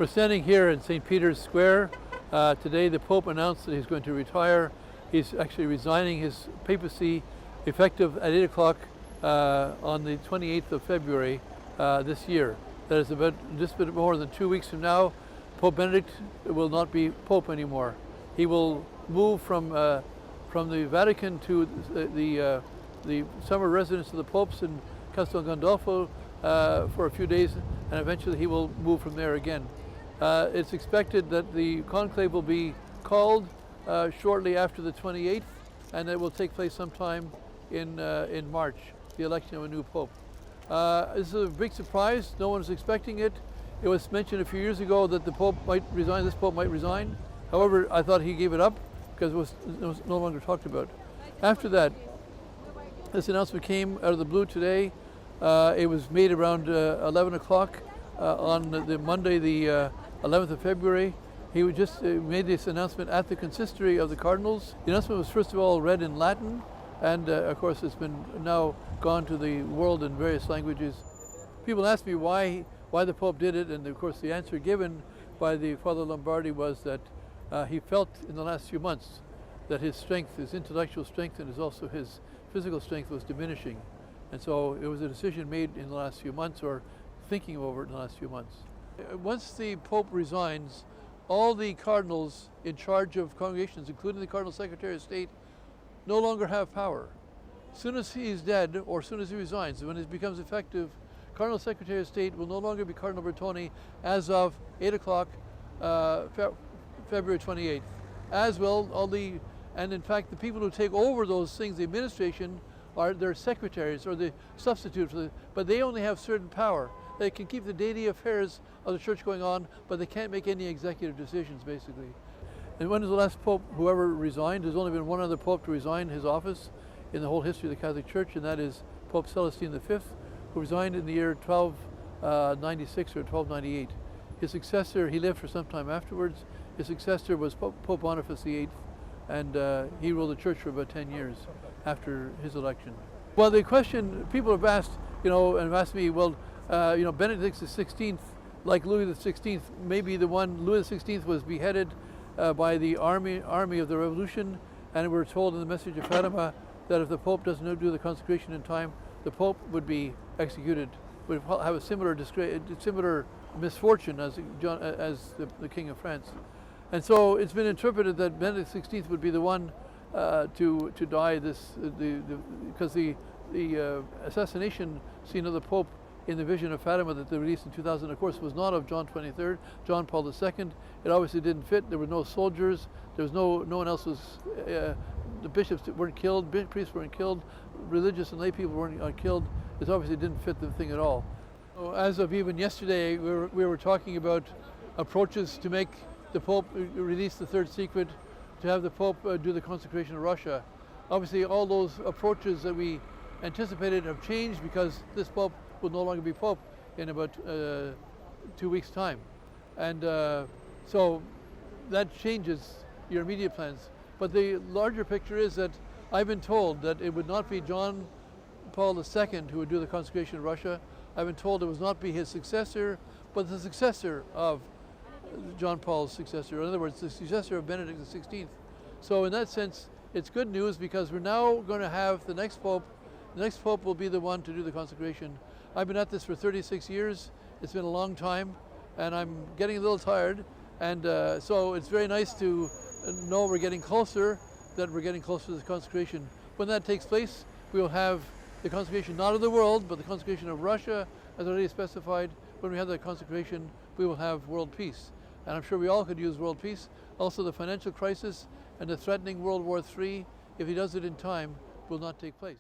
We're standing here in St. Peter's Square. Today the Pope announced that he's going to retire. He's actually resigning his papacy effective at 8 o'clock on the 28th of February this year. That is about just a bit more than 2 weeks from now. Pope Benedict will not be Pope anymore. He will move from the Vatican to the summer residence of the popes in Castel Gandolfo for a few days, and eventually he will move from there again. It's expected that the conclave will be called shortly after the 28th, and it will take place sometime in March, the election of a new pope. This is a big surprise. No one was expecting it. It was mentioned a few years ago that the Pope might resign, this Pope might resign. However, I thought he gave it up because it was no longer talked about. After that, this announcement came out of the blue today. It was made around 11 o'clock on the Monday, the 11th of February. He just made this announcement at the consistory of the cardinals. The announcement was first of all read in Latin, and of course it's been now gone to the world in various languages. People ask me why the Pope did it, and of course the answer given by the Father Lombardi was that he felt in the last few months that his strength, his intellectual strength, and also his physical strength was diminishing. And so it was a decision made in the last few months, or thinking over it in the last few months. Once the Pope resigns, all the cardinals in charge of congregations, including the Cardinal Secretary of State, no longer have power. As soon as he is dead, or as soon as he resigns, when it becomes effective, Cardinal Secretary of State will no longer be Cardinal Bertone as of 8 o'clock February 28th. As will and in fact the people who take over those things, the administration, are their secretaries or the substitute for but they only have certain power. They can keep the daily affairs of the church going on, but they can't make any executive decisions, basically. And when was the last Pope who ever resigned? There's only been one other Pope to resign his office in the whole history of the Catholic Church, and that is Pope Celestine V, who resigned in the year 1296 or 1298. His successor, he lived for some time afterwards. His successor was Pope Boniface VIII, and he ruled the Church for about 10 years after his election. Well, the question people have asked, and have asked me, well, Benedict XVI, like Louis XVI, maybe the one, Louis XVI was beheaded by the army of the Revolution, and we're told in the Message of Fatima that if the Pope doesn't do the consecration in time, the Pope would be executed, would have a similar misfortune as the King of France. And so it's been interpreted that Benedict XVI would be the one to die because the assassination scene of the Pope in the Vision of Fatima that they released in 2000, of course, was not of John XXIII, John Paul II. It obviously didn't fit. There were no soldiers. There was no one else was. The bishops weren't killed. Priests weren't killed. Religious and lay people weren't killed. It obviously didn't fit the thing at all. So as of even yesterday, we were talking about approaches to make the Pope release the third secret, to have the Pope do the consecration of Russia. Obviously, all those approaches that we anticipated have changed because this Pope will no longer be Pope in about 2 weeks' time. And so that changes your immediate plans. But the larger picture is that I've been told that it would not be John Paul II who would do the consecration of Russia. I've been told it would not be his successor, but the successor of John Paul's successor. In other words, the successor of Benedict XVI. So in that sense, it's good news because we're now going to have the next Pope. The next Pope will be the one to do the consecration. I've been at this for 36 years. It's been a long time, and I'm getting a little tired. And so it's very nice to know we're getting closer, that we're getting closer to the consecration. When that takes place, we will have the consecration not of the world, but the consecration of Russia, as already specified. When we have that consecration, we will have world peace. And I'm sure we all could use world peace. Also, the financial crisis and the threatening World War III, if he does it in time, will not take place.